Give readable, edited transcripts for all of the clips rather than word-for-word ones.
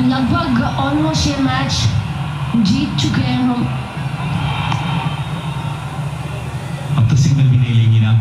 लगभग ऑलमोस्ट ये मैच जीत चुके हैं हम। अब तो सिग्नल भी नहीं लेंगी ना।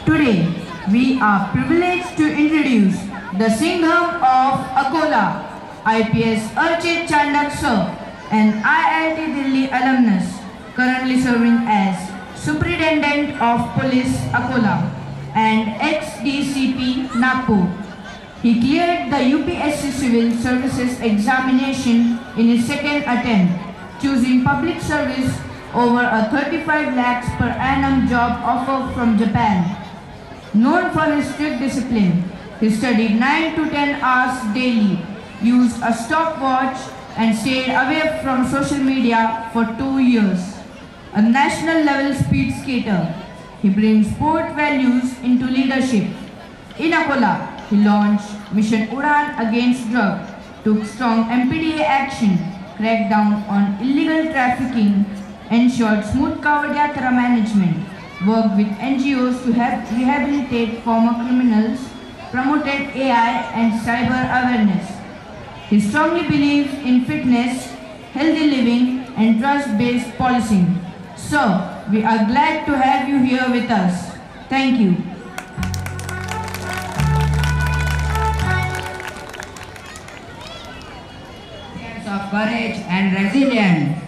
Today, we are privileged to introduce the Singham of Akola, IPS Archit Chandak Sir, an IIT Delhi alumnus, currently serving as Superintendent of Police Akola and ex-DCP Nagpur. He cleared the UPSC Civil Services examination in his second attempt, choosing public service over a 35 lakhs per annum job offer from Japan. Known for his strict discipline, he studied 9 to 10 hours daily, used a stopwatch and stayed away from social media for 2 years. A national level speed skater, he brings sport values into leadership. In Akola, he launched Mission Udan against drug, took strong MPDA action, cracked down on illegal trafficking, ensured smooth Kavad Yatra management, worked with NGOs to help rehabilitate former criminals, promoted AI and cyber awareness. He strongly believes in fitness, healthy living and trust-based policing. So, we are glad to have you here with us. Thank you. Of courage and resilience.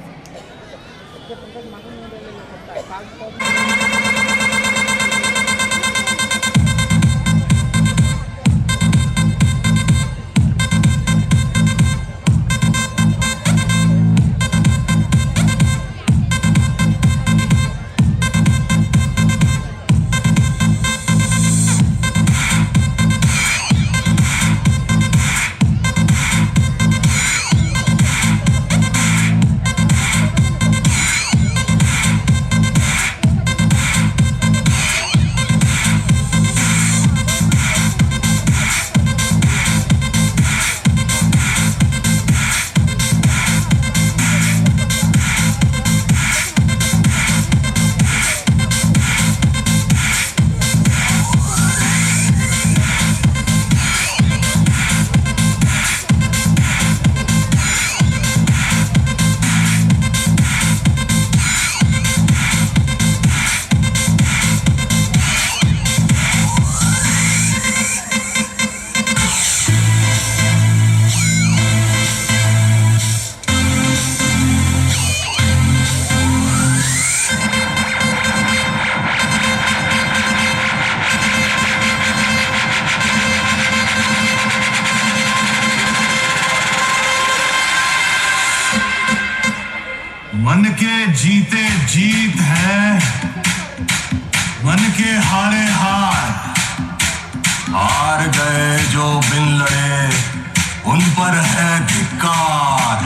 मन के जीते जीत है, मन के हारे हार। हार गए जो बिन लड़े, उन पर है धिक्कार।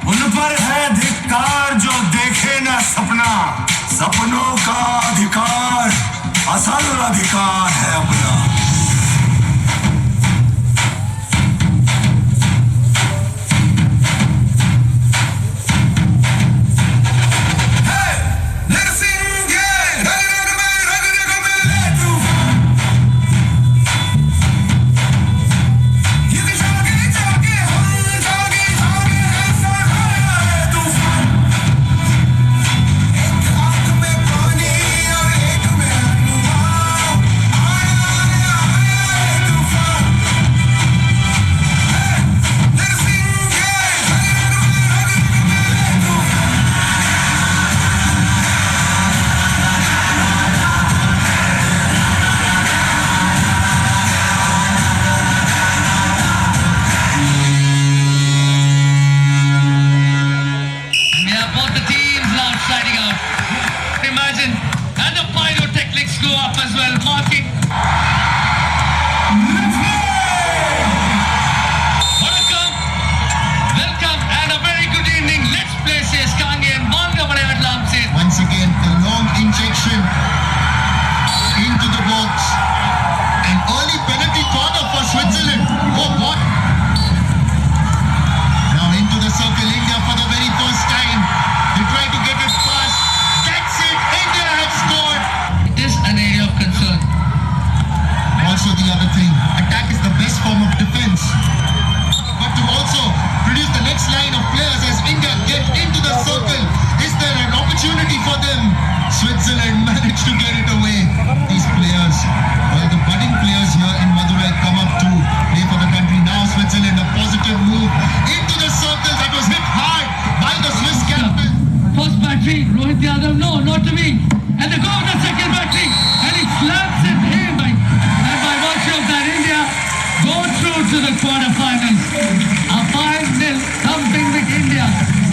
उन पर है धिक्कार जो देखे ना सपना। सपनों का अधिकार असल अधिकार है अपना। Rohit Yadav, no, not to me. And the goal, the second batting. And he slaps it in. And by virtue of that, India go through to the quarterfinals. A 5-0 thumping with India.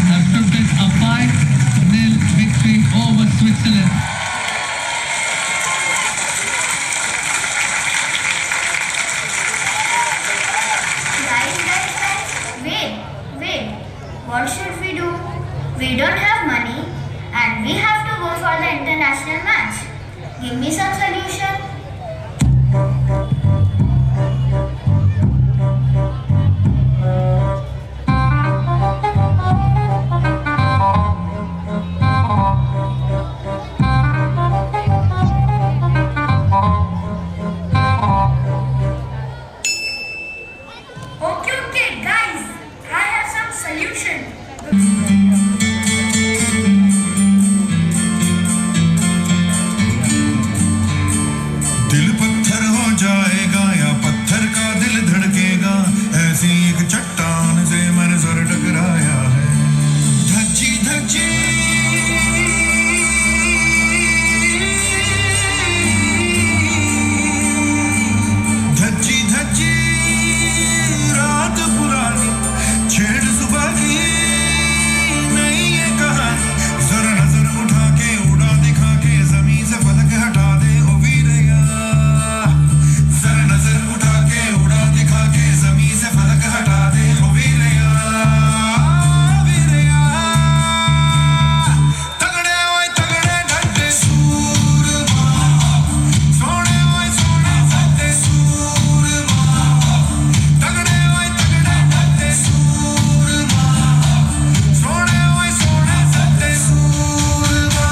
Has proved it a 5-0 victory over Switzerland. Wait. What should we do? We don't have money and we have to go for the international match. Give me some solution. Okay, guys. I have some solution. दिल पत्थर हो जाएगा या पत्थर का दिल धड़केगा, ऐसी एक चट्टान से मंजर टकराया है। धज्जी धज्जी धज्जी धज्जी रात पुरानी, छेड़ सुबह की नई ये कहानी। जरा नजर उठा के उड़ा दिखा के जमीन से फलक हटा दे ओ वीरया। जरा नजर उठा के उड़ा दिखा के जमीन से फलक हटा दे ओ वीरया। वीरया तगड़े ओए तगड़े डटे सूरमा, सोने ओए सोने सत्ते सूरमा। तगड़े ओए तगड़े डटे सूरमा, सोने ओए सोने सत्ते सूरमा।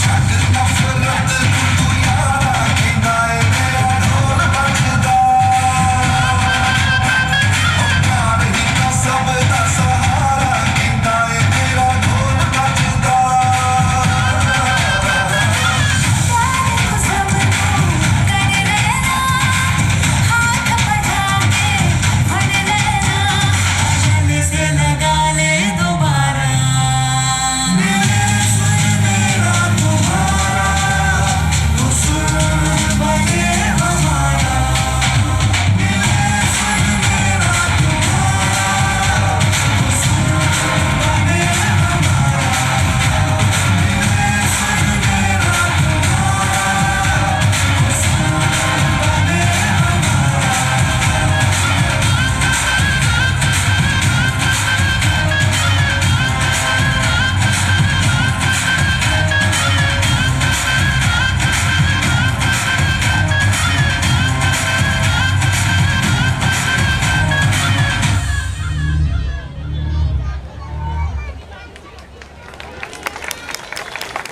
छट नफरत तू यारा किनाए मेरा ढोल बजदा। प्यार ही का सब दा सहारा किनाए मेरा ढोल बजदा।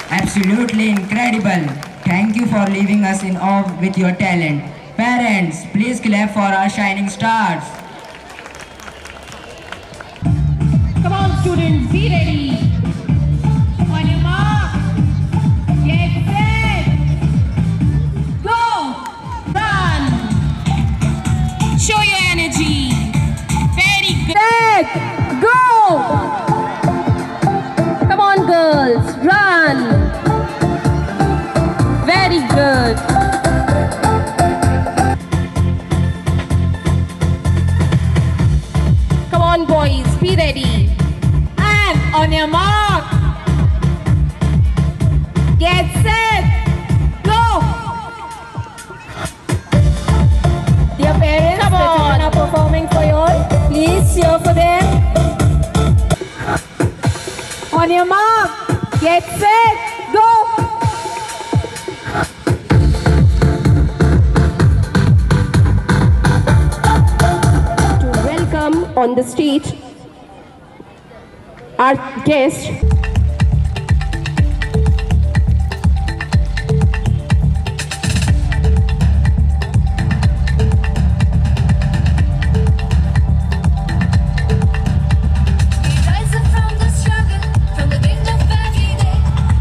Absolutely incredible. Thank you for leaving us in awe with your talent. Parents, please clap for our shining stars. Come on, students, be ready. On your mark, get set, go, run. Show your energy. Very good. Set, go. Come on, girls, run. Very good. Come on, boys, be ready. And on your mark, get set, go. Dear parents, the children are performing for you all. Please cheer for them. On your mark, get set, go. To welcome on the stage our guest. Rise up from the struggle, from the brink of every day,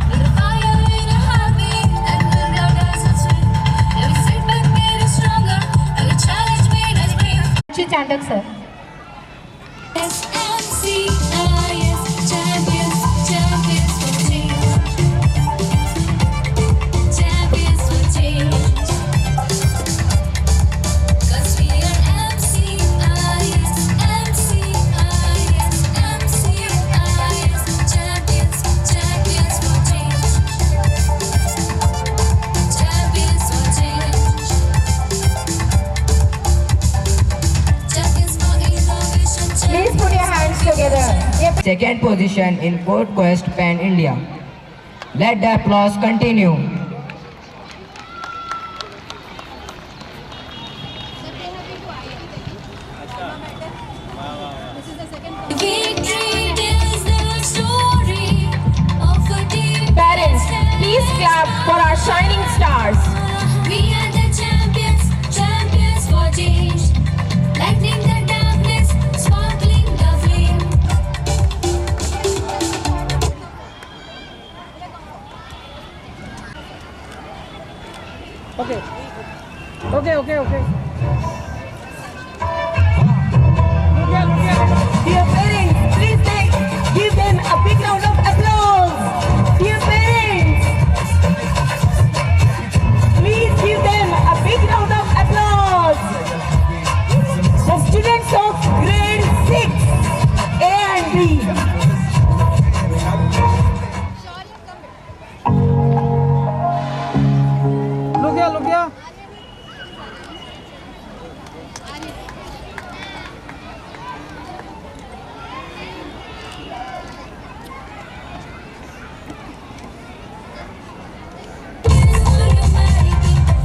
with a fire in our heartbeat that will build us a swing. Every setback made us stronger, every challenge Chandak sir. Please put your hands together. Second position in Code Quest Pan India. Let the applause continue. Parents, please clap for our shining stars. We are the champions, champions for change. Lightning the darkness, sparkling the flame. Dear parents, please give them a big round of applause. Dear parents, please give them a big round of applause. The students of grade 6, A and B.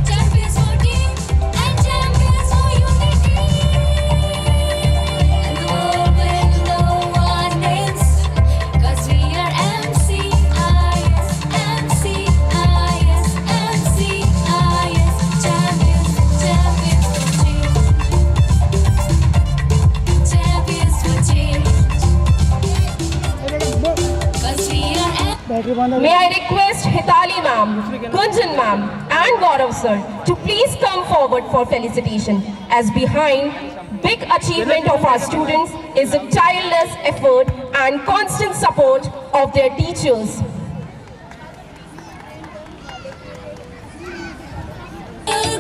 Champions for team and champions for unity. And the world will know our names, 'cause we are MCIS, MCIS, MCIS. Champions, champions for change. Champions for change. 'Cause we are May I request Hitali ma'am, Gunjan ma'am and Gaurav sir to please come forward for felicitation, as behind big achievement of our students is a tireless effort and constant support of their teachers.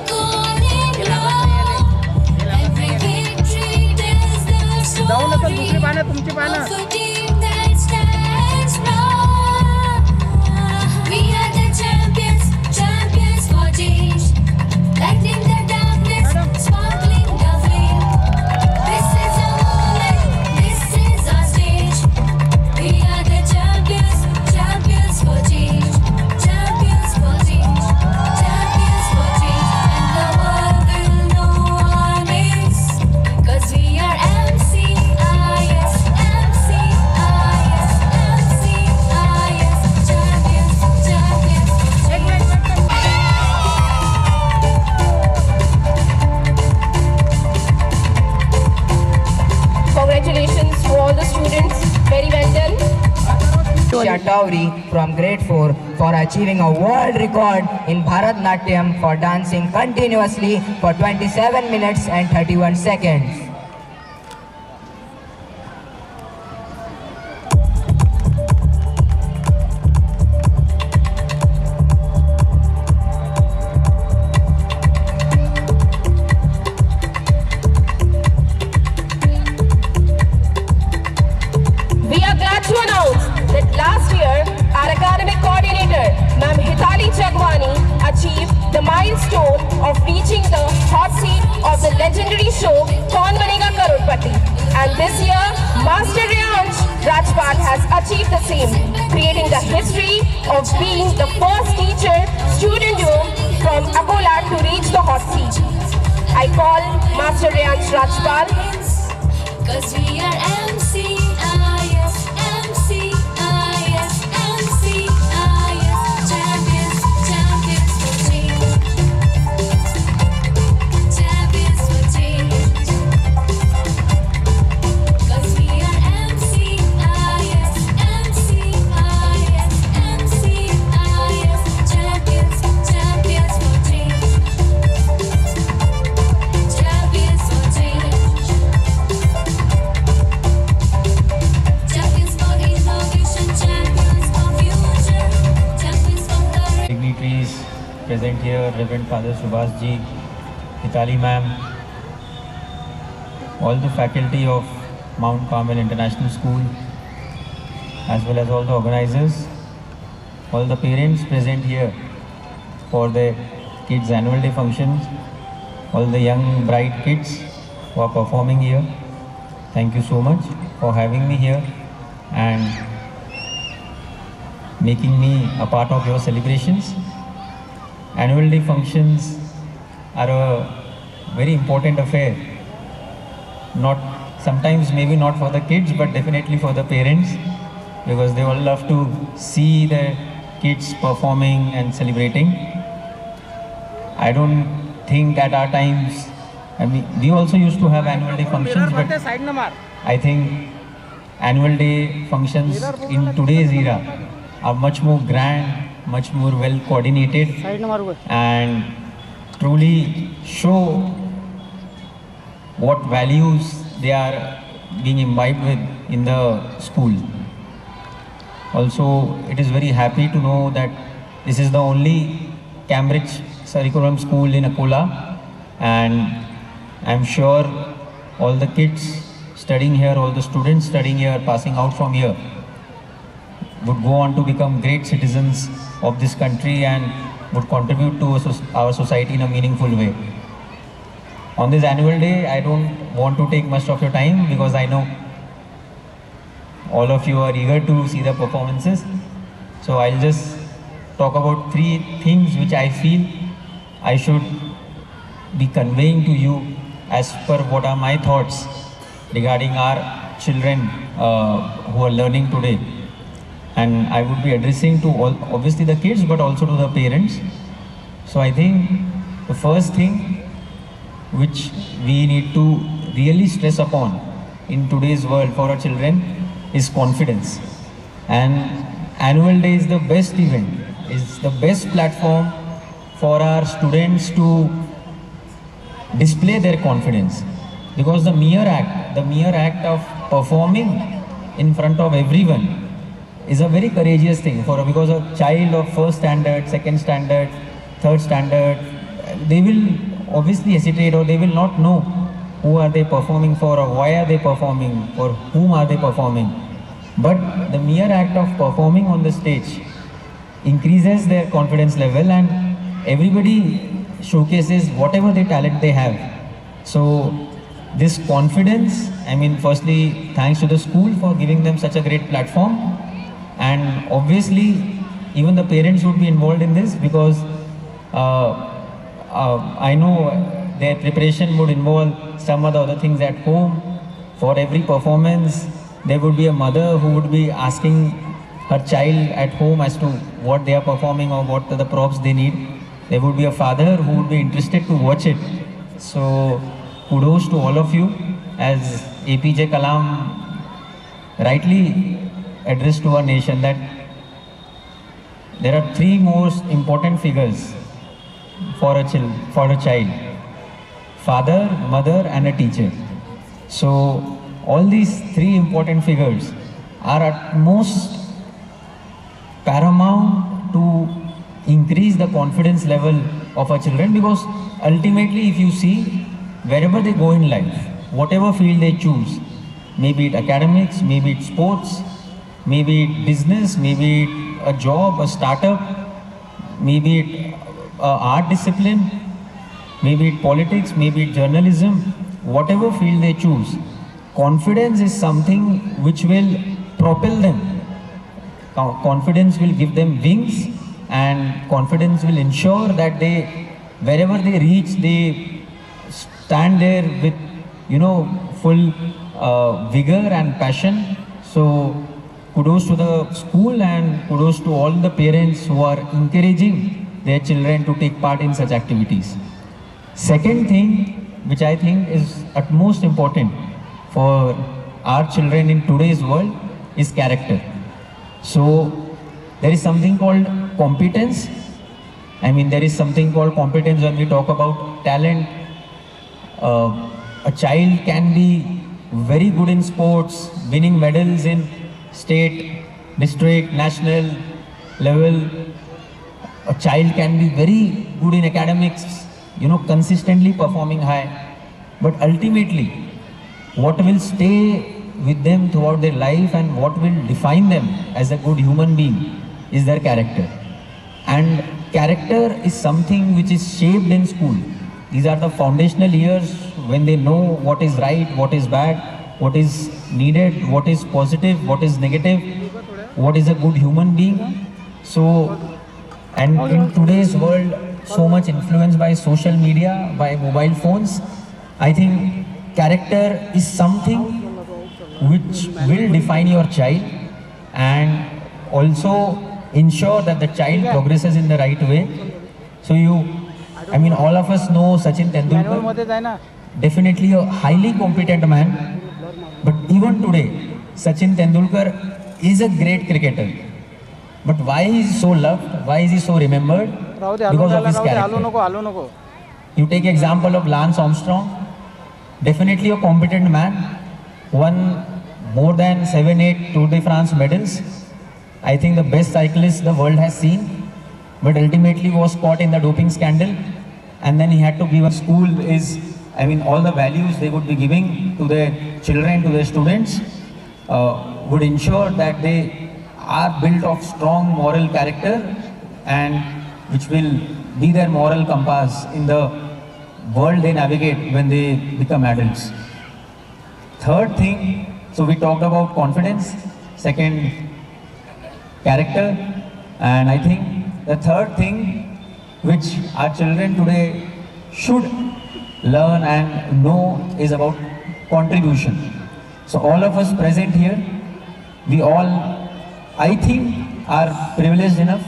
calling love. Every victory tells the story of a team that stands proud. We are the champions, champions for change. Lightning the darkness, sparkling the flame. This is our moment, this is our stage. We are the champions, champions for change. Champions for change, champions for change. And the world will know our names, 'cause we are MCIS, MCIS, MCIS. Champions, champions for change. Congratulations to all the students. Very well done. Shatauri from grade 4 for achieving a world record in Bharatnatyam for dancing continuously for 27 minutes and 31 seconds. We are glad to announce that last year our academic coordinator, Ma'am Hitali Jagwani, achieved the milestone of reaching the hot seat of the legendary show Kaun Banega Crorepati. And this year, Master Riyansh Rajpal has achieved the same, creating the history of being the first teacher student duo from Akola to reach the hot seat. I call Master Riyansh Rajpal. 'Cause we are MCIS, MCIS, MCIS. Champions, champions for change. Champions for change. 'Cause we are MCIS, MCIS, MCIS. Champions, champions for change. Champions for change. Reverend Father Subhas Ji, Hitali ma'am, all the faculty of Mount Carmel International School, as well as all the organizers, all the parents present here for the kids' annual day functions, all the young bright kids who are performing here. Thank you so much for having me here and making me a part of your celebrations. Annual day functions are a very important affair. Not sometimes maybe not for the kids, but definitely for the parents, because they all love to see the kids performing and celebrating. I don't think at our times, I mean, we also used to have annual day functions, but I think annual day functions in today's era are much more grand, much more well coordinated, and truly show what values they are being imbibed with in the school. Also, it is very happy to know that this is the only Cambridge curriculum school in Akola, and I'm sure all the kids studying here, all the students studying here, passing out from here, would go on to become great citizens of this country and would contribute to our society in a meaningful way. On this annual day, I don't want to take much of your time because I know all of you are eager to see the performances. So I'll just talk about 3 things which I feel I should be conveying to you as per what are my thoughts regarding our children who are learning today. And I would be addressing to all, obviously the kids, but also to the parents. So I think the first thing which we need to really stress upon in today's world for our children is confidence. And annual day is the best event, is the best platform for our students to display their confidence. Because the mere act of performing in front of everyone is a very courageous thing because a child of 1st standard, 2nd standard, 3rd standard, they will obviously hesitate or they will not know who are they performing for or why are they performing, for whom are they performing. But the mere act of performing on the stage increases their confidence level and everybody showcases whatever their talent they have. So this confidence, I mean, firstly, thanks to the school for giving them such a great platform. And obviously, even the parents would be involved in this because I know their preparation would involve some of the other things at home. For every performance, there would be a mother who would be asking her child at home as to what they are performing or what are the props they need. There would be a father who would be interested to watch it. So kudos to all of you, as APJ Kalam rightly addressed to our nation, that there are 3 most important figures for a child: father, mother and a teacher. So all these 3 important figures are at most paramount to increase the confidence level of our children, because ultimately if you see, wherever they go in life, whatever field they choose, maybe it academics, maybe it sports, maybe it business, maybe it a job, a startup, maybe it art discipline, maybe it politics, maybe it journalism, whatever field they choose, confidence is something which will propel them. Confidence will give them wings, and confidence will ensure that they, wherever they reach, they stand there with, full vigor and passion. So kudos to the school and kudos to all the parents who are encouraging their children to take part in such activities. Second thing, which I think is utmost important for our children in today's world, is character. So there is something called competence. I mean, there is something called competence when we talk about talent. A child can be very good in sports, winning medals in state, district, national level, a child can be very good in academics, consistently performing high, but ultimately, what will stay with them throughout their life and what will define them as a good human being is their character. And character is something which is shaped in school. These are the foundational years when they know what is right, what is bad, what is needed, what is positive, what is negative, what is a good human being. So, and in today's world, so much influenced by social media, by mobile phones, I think character is something which will define your child and also ensure that the child progresses in the right way. So all of us know Sachin Tendulkar, definitely a highly competent man, but even today, Sachin Tendulkar is a great cricketer. But why is he so loved? Why is he so remembered? Because of his character. You take example of Lance Armstrong, definitely a competent man, won more than 7-8 Tour de France medals. I think the best cyclist the world has seen, but ultimately was caught in the doping scandal, and then he had to give a school all the values they would be giving to their children, to their students, would ensure that they are built of strong moral character and which will be their moral compass in the world they navigate when they become adults. Third thing, so we talked about confidence, second character, and I think the third thing which our children today should learn and know is about contribution. So all of us present here, we all, I think, are privileged enough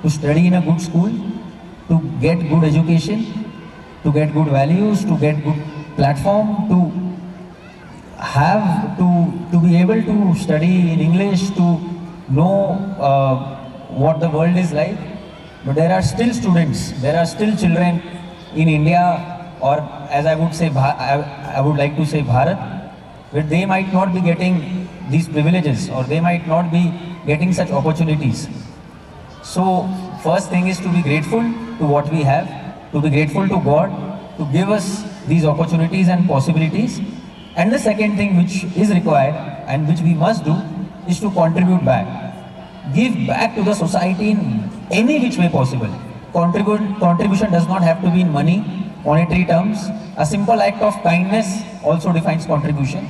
to study in a good school, to get good education, to get good values, to get good platform, to have to be able to study in English, to know what the world is like. But there are still students, there are still children in India, or as I would say, I would like to say Bharat, where they might not be getting these privileges, or they might not be getting such opportunities. So first thing is to be grateful to what we have, to be grateful to God to give us these opportunities and possibilities. And the second thing which is required and which we must do is to contribute back. Give back to the society in any which way possible. Contribution does not have to be in money, monetary terms. A simple act of kindness also defines contribution.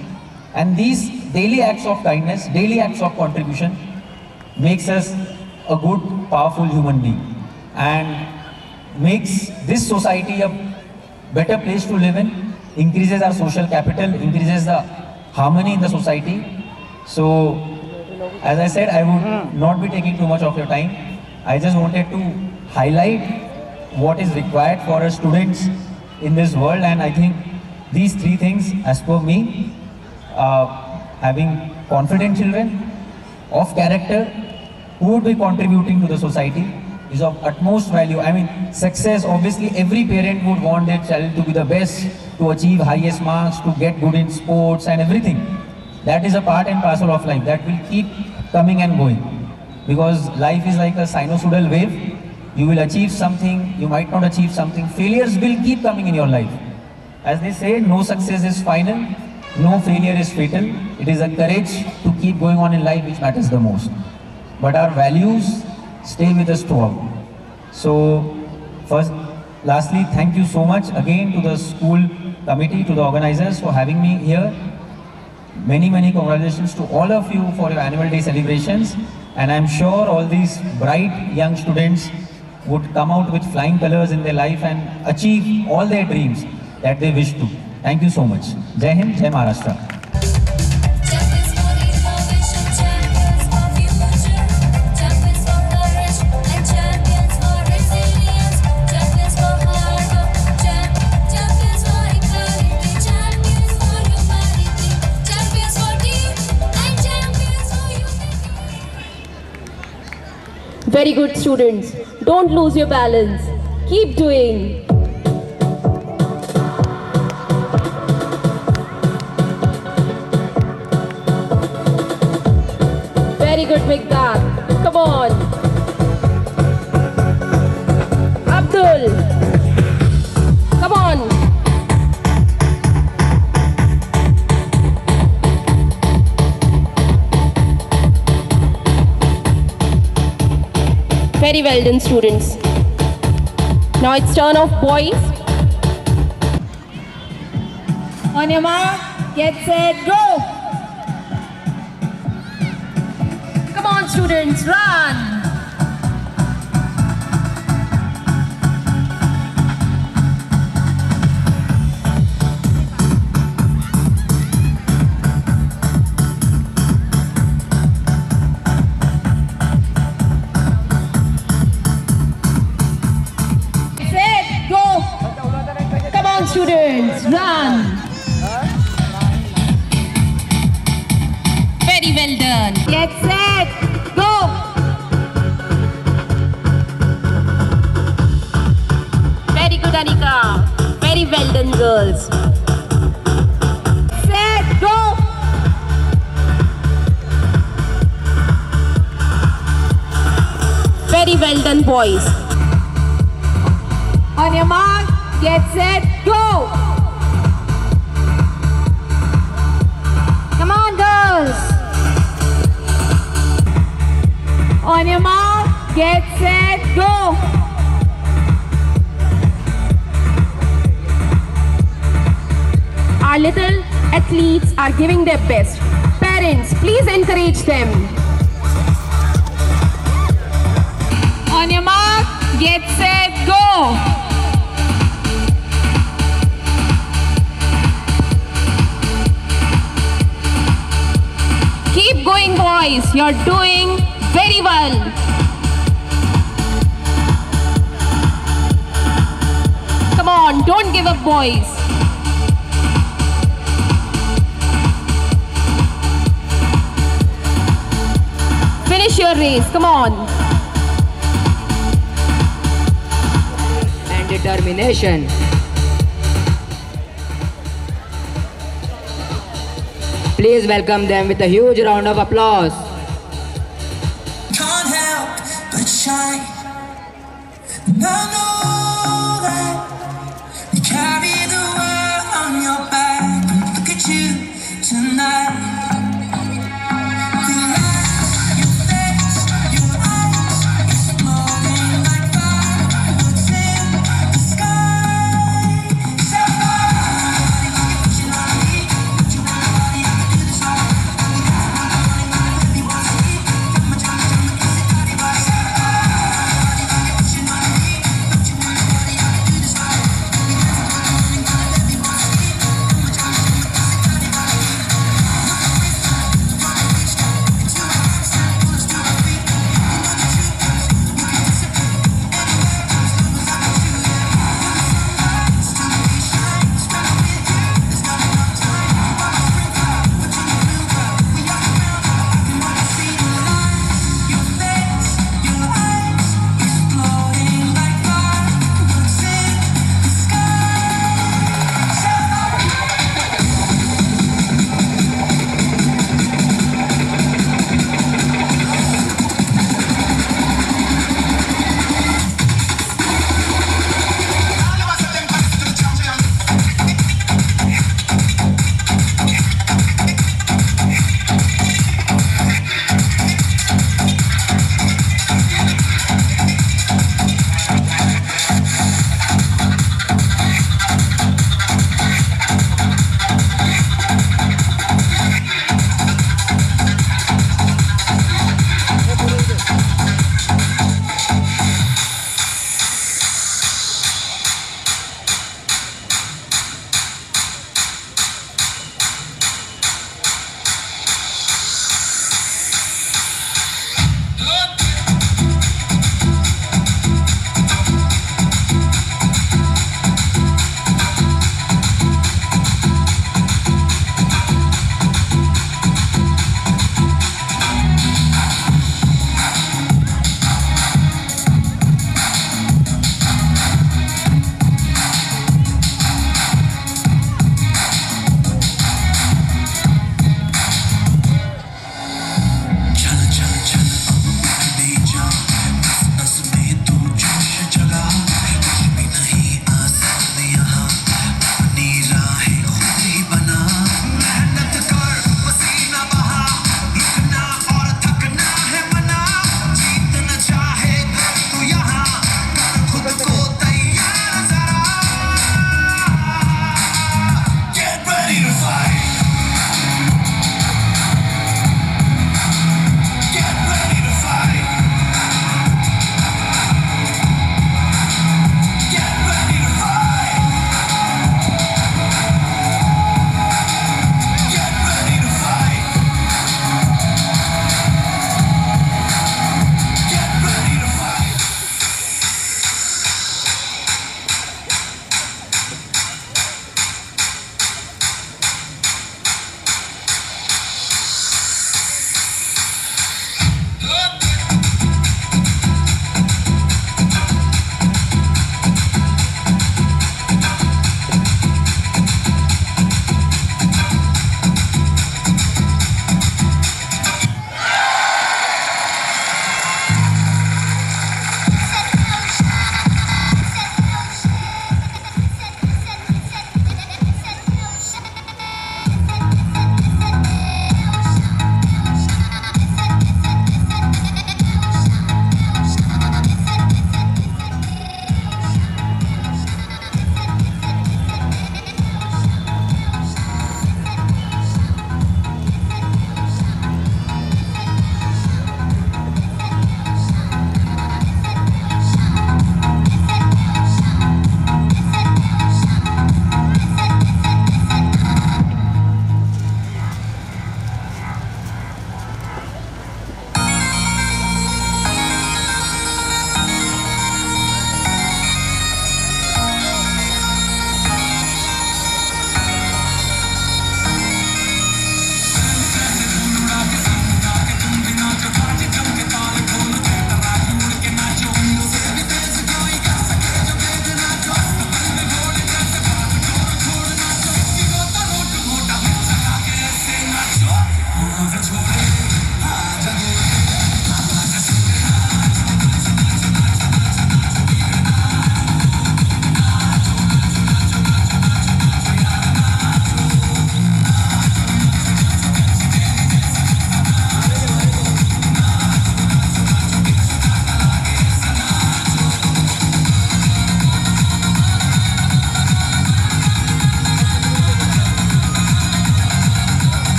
And these daily acts of kindness, daily acts of contribution makes us a good, powerful human being and makes this society a better place to live in, increases our social capital, increases the harmony in the society. So, as I said, I would not be taking too much of your time. I just wanted to highlight what is required for our students in this world, and I think these three things, as per me, having confident children, of character, who would be contributing to the society, is of utmost value. I mean, success, obviously every parent would want their child to be the best, to achieve highest marks, to get good in sports and everything. That is a part and parcel of life that will keep coming and going. Because life is like a sinusoidal wave. You will achieve something, you might not achieve something. Failures will keep coming in your life. As they say, no success is final, no failure is fatal. It is a courage to keep going on in life which matters the most. But our values stay with us throughout. So, lastly, thank you so much again to the school committee, to the organizers for having me here. Many congratulations to all of you for your annual day celebrations. And I'm sure all these bright young students would come out with flying colors in their life and achieve all their dreams that they wish to. Thank you so much. Jai Hind, Jai Maharashtra. Champions for innovation, champions for future, champions for courage, and champions for resilience, champions for hard work, champions for equality, champions for humanity, champions for team, and champions for unity. Very good, students. Don't lose your balance. Keep doing. Very good, Meghdad. Come on. Very well done, students. Now it's turn of boys. On your mark, get set, go! Come on, students, run. Set, go! Come on, students, run. Very well done. Get set, go! Very good, Anika. Very well done, girls. Set, go! Very well done, boys. On your mark, get set, go! Come on, girls! On your mark, get set, go! Our little athletes are giving their best. Parents, please encourage them. On your mark, get set, go! Keep going, boys. You're doing very well. Come on, don't give up, boys. Finish your race. Come on. And determination. Please welcome them with a huge round of applause. Can't help but shine. And I know that you carry the world on your back. Look at you tonight. The light, your face, your eyes, exploding like fireworks in the sky. So far, you want me, you want me, do this all.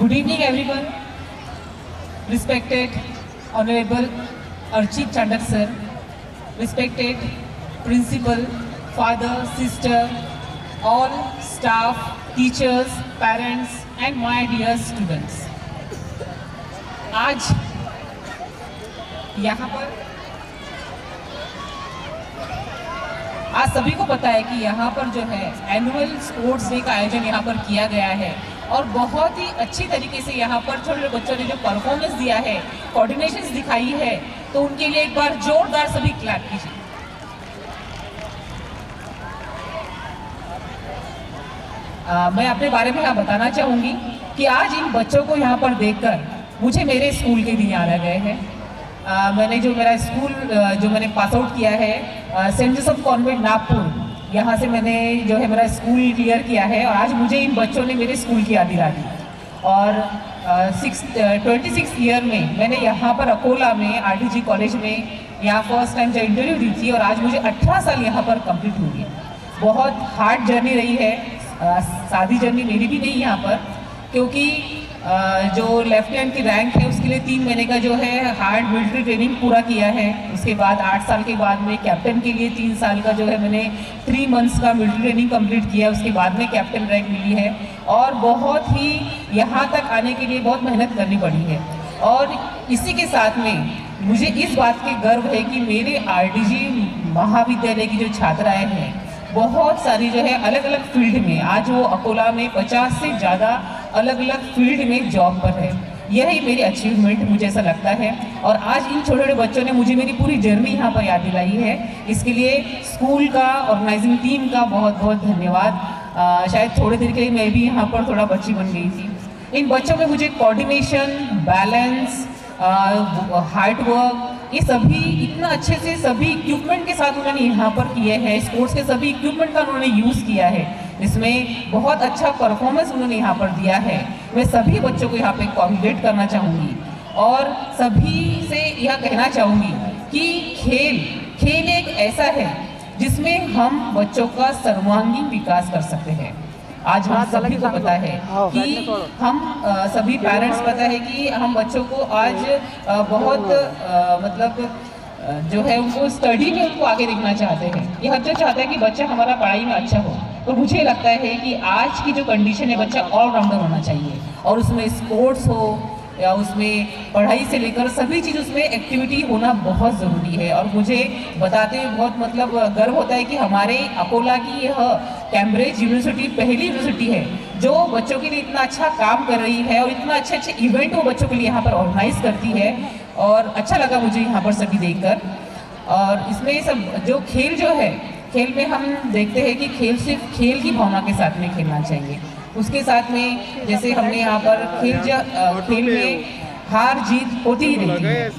Good evening, everyone. Respected Honorable Archit Chandak sir, respected principal, father, sister, all staff, teachers, parents, and my dear students. आज यहाँ पर आज सभी को पता है कि यहाँ पर जो है एनुअल स्पोर्ट्स डे का आयोजन यहाँ पर किया गया है और बहुत ही अच्छी तरीके से यहाँ पर छोटे छोटे बच्चों ने जो परफॉर्मेंस दिया है, कोऑर्डिनेशन दिखाई है, तो उनके लिए एक बार जोरदार सभी क्लैप कीजिए। मैं अपने बारे में यहाँ बताना चाहूँगी कि आज इन बच्चों को यहाँ पर देखकर मुझे मेरे स्कूल के दिन याद आ गए हैं। मैंने जो मेरा स्कूल जो मैंने पास आउट किया है सेंट जोसेफ कॉन्वेंट नागपुर, यहाँ से मैंने जो है मेरा स्कूल क्लियर किया है और आज मुझे इन बच्चों ने मेरे स्कूल की याद दिला दी। और 26 ईयर में मैंने यहाँ पर अकोला में RTG कॉलेज में यहाँ फर्स्ट टाइम जब इंटरव्यू दी थी और आज मुझे 18 साल यहाँ पर कंप्लीट हो गई। बहुत हार्ड जर्नी रही है, सादी जर्नी मेरी भी नहीं यहाँ पर, क्योंकि जो लेफ्टिनेंट की रैंक है उसके लिए 3 महीने का जो है हार्ड मिलिट्री ट्रेनिंग पूरा किया है। उसके बाद 8 साल के बाद में कैप्टन के लिए 3 साल का जो है मैंने 3 मंथ्स का मिलिट्री ट्रेनिंग कंप्लीट किया। उसके बाद में कैप्टन रैंक मिली है और बहुत ही यहाँ तक आने के लिए बहुत मेहनत करनी पड़ी है। और इसी के साथ में मुझे इस बात की गर्व है कि मेरे RTG महाविद्यालय की जो छात्राएँ हैं बहुत सारी जो है अलग अलग फील्ड में, आज वो अकोला में 50 से ज़्यादा अलग अलग फील्ड में जॉब पर है। यही मेरी अचीवमेंट मुझे ऐसा लगता है और आज इन छोटे छोटे बच्चों ने मुझे मेरी पूरी जर्नी यहाँ पर याद दिलाई है। इसके लिए स्कूल का ऑर्गेनाइजिंग टीम का बहुत बहुत धन्यवाद। शायद थोड़ी देर के लिए मैं भी यहाँ पर थोड़ा बच्ची बन गई थी। इन बच्चों में मुझे कोऑर्डिनेशन, बैलेंस, हार्ड वर्क, ये सभी इतना अच्छे से सभी इक्विपमेंट के साथ उन्होंने यहाँ पर किए हैं। स्पोर्ट्स के सभी इक्विपमेंट का उन्होंने यूज़ किया है, इसमें बहुत अच्छा परफॉर्मेंस उन्होंने यहाँ पर दिया है। मैं सभी बच्चों को यहाँ पे कॉन्ग्रेट करना चाहूँगी और सभी से यह कहना चाहूँगी कि खेल एक ऐसा है जिसमें हम बच्चों का सर्वांगीण विकास कर सकते हैं। आज हम सभी को पता है कि हम सभी पेरेंट्स पता है कि हम बच्चों को आज बहुत मतलब जो है उनको स्टडी में उनको आगे देखना चाहते हैं। ये हर जो चाहता है कि बच्चा हमारा पढ़ाई में अच्छा हो, तो मुझे लगता है कि आज की जो कंडीशन है बच्चा ऑलराउंडर होना चाहिए और उसमें स्पोर्ट्स हो या उसमें पढ़ाई से लेकर सभी चीज़ उसमें एक्टिविटी होना बहुत ज़रूरी है। और मुझे बताते हुए बहुत मतलब गर्व होता है कि हमारे अकोला की यह कैम्ब्रिज यूनिवर्सिटी पहली यूनिवर्सिटी है जो बच्चों के लिए इतना अच्छा काम कर रही है और इतना अच्छे इवेंट वो बच्चों के लिए यहाँ पर ऑर्गेनाइज करती है और अच्छा लगा मुझे यहाँ पर सभी देखकर। और इसमें सब जो खेल जो है, खेल में हम देखते हैं कि खेल सिर्फ खेल की भावना के साथ में खेलना चाहिए। उसके साथ में जैसे हमने यहाँ पर खेल में हार जीत होती ही रहती है।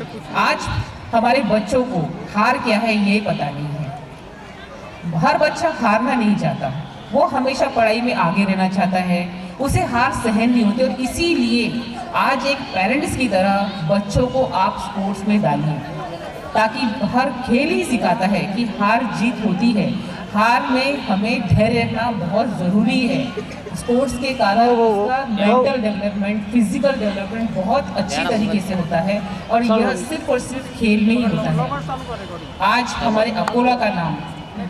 आज हमारे बच्चों को हार क्या है ये पता नहीं है। हर बच्चा हारना नहीं चाहता, वो हमेशा पढ़ाई में आगे रहना चाहता है, उसे हार सहन नहीं होती। और इसीलिए आज एक पेरेंट्स की तरह बच्चों को आप स्पोर्ट्स में डालिए, ताकि हर खेल ही सिखाता है कि हार जीत होती है। हार में हमें धैर्य रखना बहुत ज़रूरी है। स्पोर्ट्स के कारण उसका मेंटल डेवलपमेंट, फिजिकल डेवलपमेंट बहुत अच्छी तरीके से होता है और यह सिर्फ और सिर्फ खेल में ही होता है। आज हमारे अकोला का नाम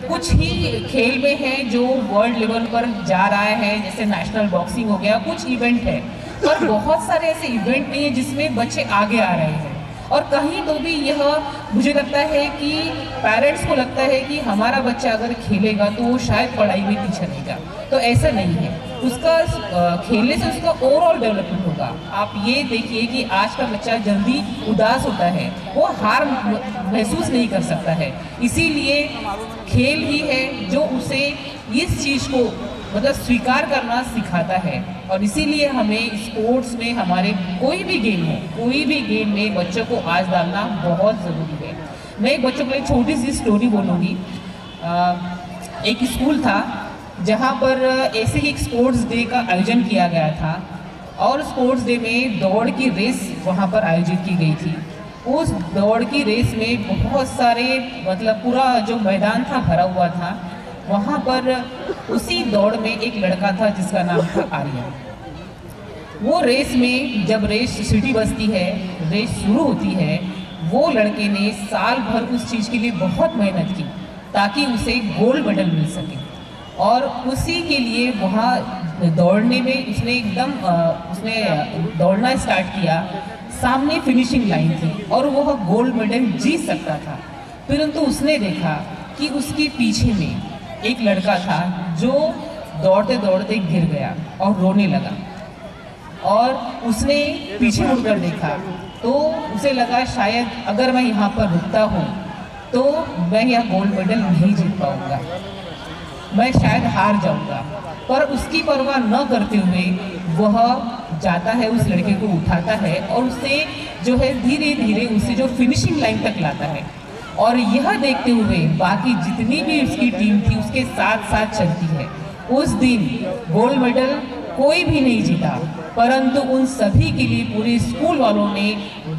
कुछ ही खेल में है जो वर्ल्ड लेवल पर जा रहा है, जैसे नेशनल बॉक्सिंग हो गया, कुछ इवेंट है, पर बहुत सारे ऐसे इवेंट नहीं है जिसमें बच्चे आगे आ रहे हैं। और कहीं तो भी यह मुझे लगता है कि पेरेंट्स को लगता है कि हमारा बच्चा अगर खेलेगा तो वो शायद पढ़ाई में पीछे रहेगा, तो ऐसा नहीं है। उसका खेलने से उसका ओवरऑल डेवलपमेंट होगा। आप ये देखिए कि आज का बच्चा जल्दी उदास होता है, वो हार महसूस नहीं कर सकता है, इसीलिए खेल ही है जो उसे इस चीज़ को मतलब स्वीकार करना सिखाता है। और इसीलिए हमें स्पोर्ट्स में हमारे कोई भी गेम में बच्चों को आज डालना बहुत ज़रूरी है। मैं एक बच्चों को एक छोटी सी स्टोरी बोलूँगी। एक स्कूल था जहाँ पर ऐसे ही एक स्पोर्ट्स डे का आयोजन किया गया था और स्पोर्ट्स डे में दौड़ की रेस वहाँ पर आयोजित की गई थी। उस दौड़ की रेस में बहुत सारे मतलब पूरा जो मैदान था भरा हुआ था। वहाँ पर उसी दौड़ में एक लड़का था जिसका नाम था आर्यन। वो रेस में जब रेस सिटी बजती है, रेस शुरू होती है, वो लड़के ने साल भर उस चीज़ के लिए बहुत मेहनत की ताकि उसे गोल्ड मेडल मिल सके। और उसी के लिए वहाँ दौड़ने में उसने दौड़ना स्टार्ट किया। सामने फिनिशिंग लाइन थी और वह गोल्ड मेडल जीत सकता था, परंतु उसने देखा कि उसके पीछे में एक लड़का था जो दौड़ते दौड़ते गिर गया और रोने लगा। और उसने पीछे मुड़कर देखा तो उसे लगा शायद अगर मैं यहाँ पर रुकता हूँ तो मैं यह गोल्ड मेडल नहीं जीत पाऊँगा, मैं शायद हार जाऊँगा। पर उसकी परवाह न करते हुए वह जाता है, उस लड़के को उठाता है और उसे जो है धीरे धीरे उसे जो फिनिशिंग लाइन तक लाता है। और यह देखते हुए बाकी जितनी भी उसकी टीम थी उसके साथ साथ चलती है। उस दिन गोल्ड मेडल कोई भी नहीं जीता, परंतु उन सभी के लिए पूरे स्कूल वालों ने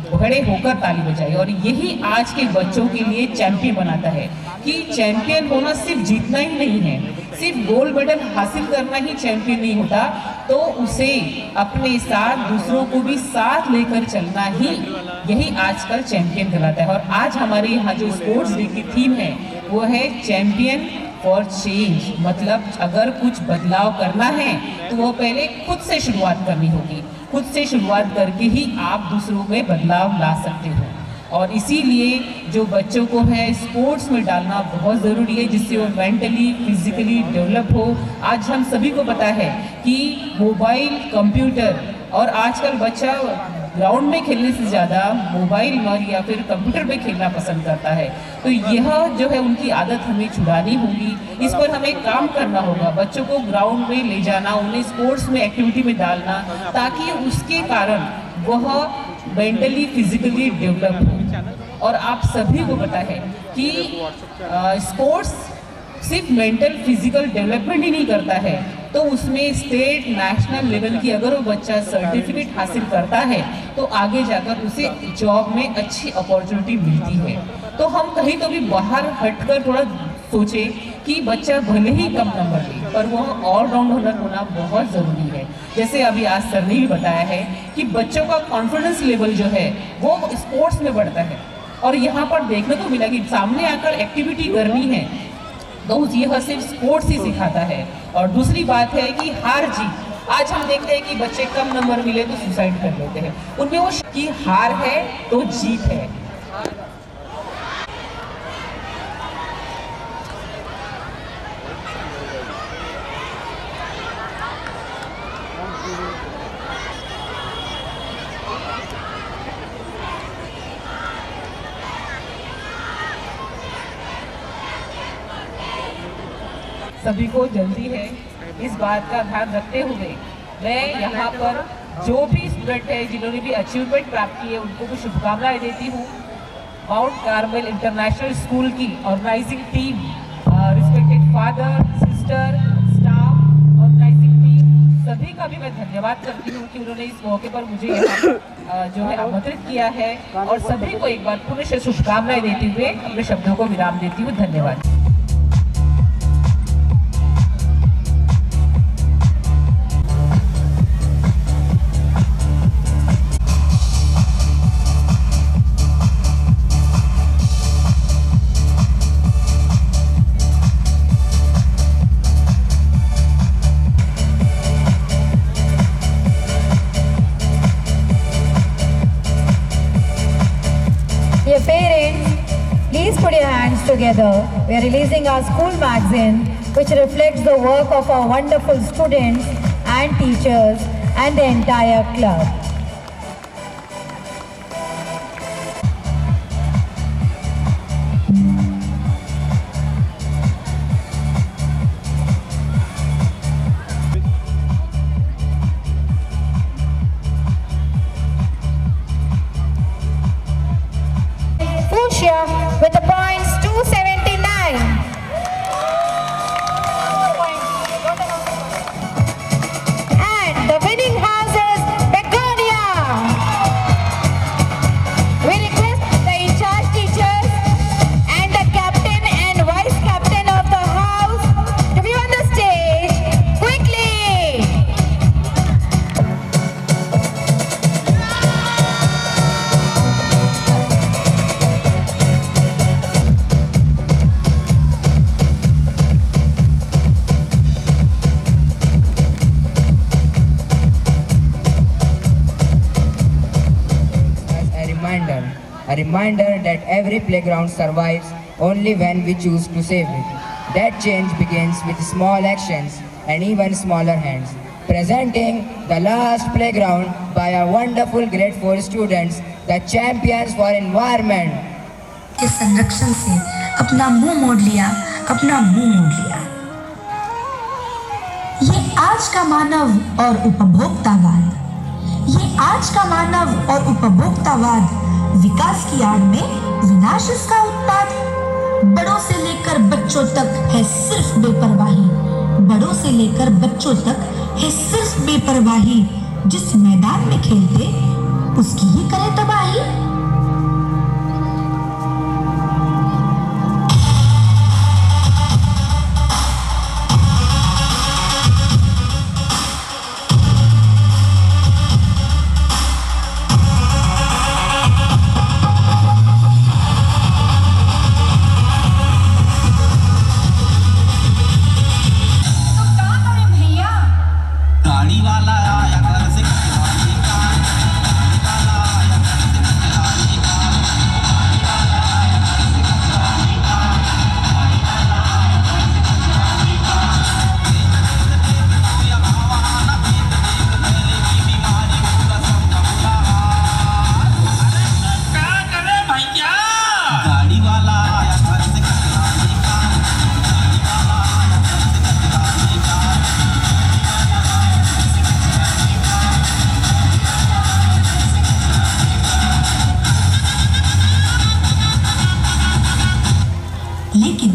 खड़े होकर ताली बजाई। और यही आज के बच्चों के लिए चैंपियन बनाता है कि चैंपियन होना सिर्फ जीतना ही नहीं है, सिर्फ गोल्ड मेडल हासिल करना ही चैंपियन नहीं होता, तो उसे अपने साथ दूसरों को भी साथ लेकर चलना ही यही आजकल चैंपियन कहलाता है। और आज हमारे यहाँ जो स्पोर्ट्स डे की थीम है वो है चैंपियन फॉर चेंज। मतलब अगर कुछ बदलाव करना है तो वो पहले खुद से शुरुआत करनी होगी, खुद से शुरुआत करके ही आप दूसरों में बदलाव ला सकते हो। और इसीलिए जो बच्चों को है स्पोर्ट्स में डालना बहुत ज़रूरी है, जिससे वो मेंटली फिजिकली डेवलप हो। आज हम सभी को पता है कि मोबाइल, कंप्यूटर और आजकल बच्चा ग्राउंड में खेलने से ज़्यादा मोबाइल पर या फिर कंप्यूटर पे खेलना पसंद करता है। तो यह जो है उनकी आदत हमें छुड़ानी होगी, इस पर हमें काम करना होगा। बच्चों को ग्राउंड में ले जाना, उन्हें स्पोर्ट्स में एक्टिविटी में डालना, ताकि उसके कारण वह मेंटली फिजिकली डेवलप हो। और आप सभी को पता है कि स्पोर्ट्स सिर्फ मेंटल फिजिकल डेवलपमेंट ही नहीं करता है, तो उसमें स्टेट नेशनल लेवल की अगर वो बच्चा सर्टिफिकेट हासिल करता है तो आगे जाकर उसे जॉब में अच्छी अपॉर्चुनिटी मिलती है। तो हम कहीं तो भी बाहर हटकर थोड़ा सोचे कि बच्चा भले ही कम नंबर ले पर वह ऑलराउंडर होना बहुत ज़रूरी है। जैसे अभी आज सर ने भी बताया है कि बच्चों का कॉन्फिडेंस लेवल जो है वो स्पोर्ट्स में बढ़ता है। और यहाँ पर देखने को मिला कि सामने आकर एक्टिविटी करनी है तो यह सिर्फ स्पोर्ट्स ही सिखाता है। और दूसरी बात है कि हार जीत, आज हम देखते हैं कि बच्चे कम नंबर मिले तो सुसाइड कर लेते हैं, उनमें वो कि हार है तो जीत है। सभी को जल्दी है, इस बात का ध्यान रखते हुए मैं यहाँ पर जो भी स्टूडेंट है जिन्होंने भी अचीवमेंट प्राप्त की है उनको भी शुभकामनाएं देती हूँ। माउंट कार्मेल इंटरनेशनल स्कूल की organising team, respected father, sister, staff, organising team, सभी का भी मैं धन्यवाद करती हूँ कि उन्होंने इस मौके पर मुझे यहाँ जो है आमंत्रित किया है। और सभी को एक बार पुनः से शुभकामनाएं देते हुए अपने शब्दों को विराम देती हूँ। धन्यवाद। Dear parents, please put your hands together. We are releasing our school magazine which reflects the work of our wonderful students and teachers and the entire club. With the points 279. And the winning horse is Begonia reminder that every playground survives only when we choose to save it. That change begins with small actions and even smaller hands. Presenting the last playground by our wonderful grade 4 students, the champions for environment. के संरक्षण से अपना मुंह मोड़ लिया, अपना मुंह मोड़ लिया। ये आज का मानव और उपभोक्तावाद, ये आज का मानव और उपभोक्तावाद विकास की आड़ में विनाश इसका उत्पाद। बड़ों से लेकर बच्चों तक है सिर्फ बेपरवाही, बड़ों से लेकर बच्चों तक है सिर्फ बेपरवाही। जिस मैदान में खेलते उसकी ही करे तबाही। लेकिन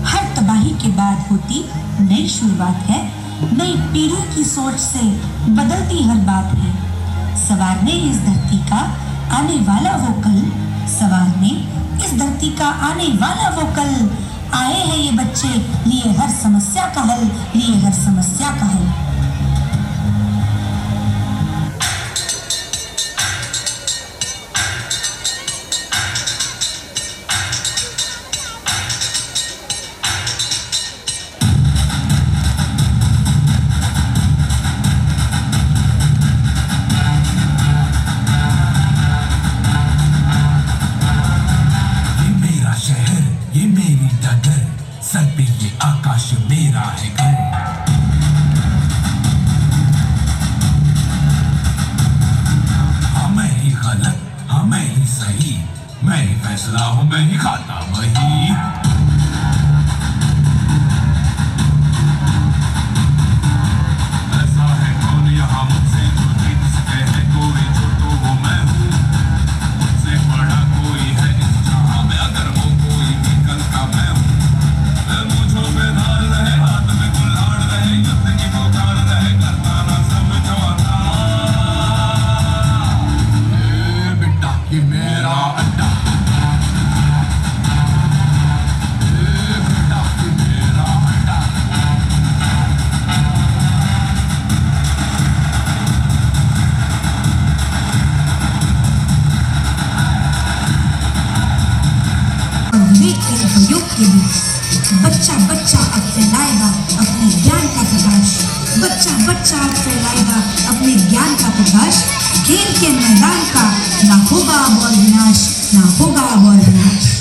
हर तबाही के बाद होती नई शुरुआत है, नई पीढ़ी की सोच से बदलती हर बात है। सवारने इस धरती का आने वाला वो कल, सवारने इस धरती का आने वाला वो कल। आए हैं ये बच्चे लिए हर समस्या का हल, लिए हर समस्या का हल। सर पे ये आकाश मेरा है घर। हाँ मैं ही गलत, हाँ मैं ही सही, मैं ही फैसला हूँ, मैं ही खाता वही। ऐसा है कौन यहाँ मुझसे जो जीत सके है कोई, जो तो वो मैं हूँ। मुझसे बड़ा कोई है इस जहाँ में, अगर वो कोई भी कल का मैं हूँ। मुझो में धार रहे, हाथ में कुल्हाड़ रहे, युद्ध की पुकार रहे, करता ना समझौता। ए बेटा ये मेरा अड्डा, ए बेटा ये मेरा अड्डा। बच्चा बच्चा अब फैलाएगा अपने ज्ञान का प्रकाश, बच्चा बच्चा अब फैलाएगा अपने ज्ञान का प्रकाश। खेल के मैदान का ना होगा अब और विनाश, ना होगा अब और विनाश।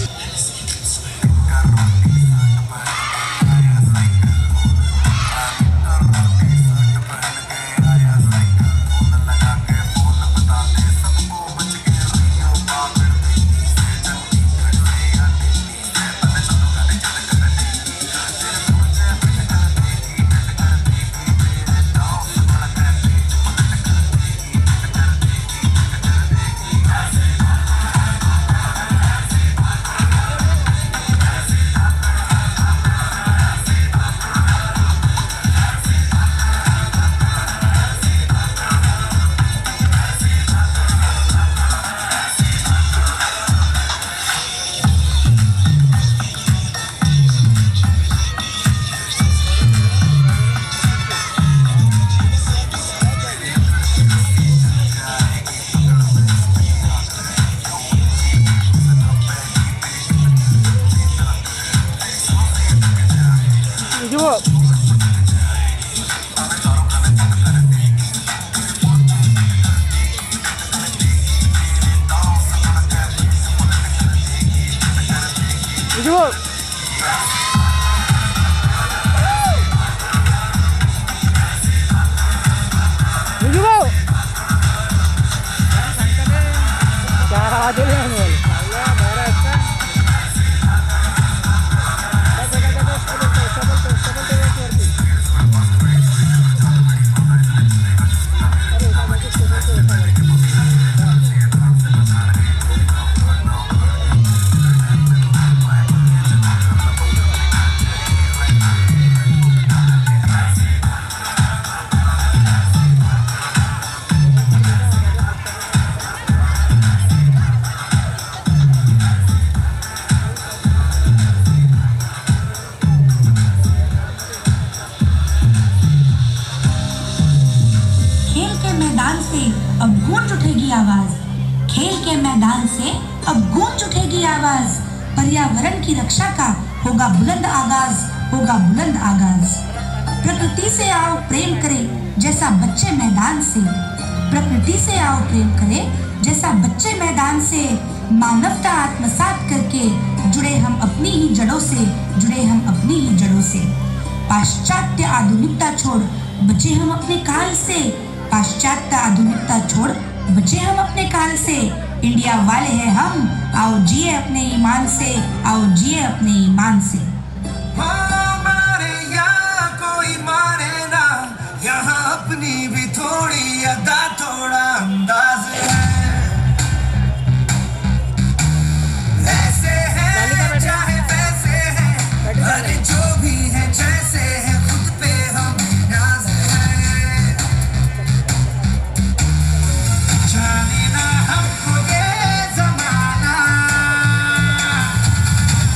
पर्यावरण की रक्षा का होगा बुलंद आगाज, होगा बुलंद आगाज। प्रकृति से आओ प्रेम करें जैसा बच्चे मैदान से, प्रकृति से आओ प्रेम करें जैसा बच्चे मैदान से। मानवता आत्मसात करके जुड़े हम अपनी ही जड़ों से, जुड़े हम अपनी ही जड़ों से। पाश्चात्य आधुनिकता छोड़ बचे हम अपने काल से, पाश्चात्य आधुनिकता छोड़ बचे हम अपने काल से। इंडिया वाले हैं हम, आओ जिए अपने ईमान से, आओ जिए अपने ईमान से। मारे या कोई मारे ना, यहाँ अपनी भी थोड़ी अदा थोड़ा अंदाज है। ऐसे है चाहे वैसे है, अरे जो भी है जैसे है, खुद पे हम नाज है। जाने ना हमको ये जमाना,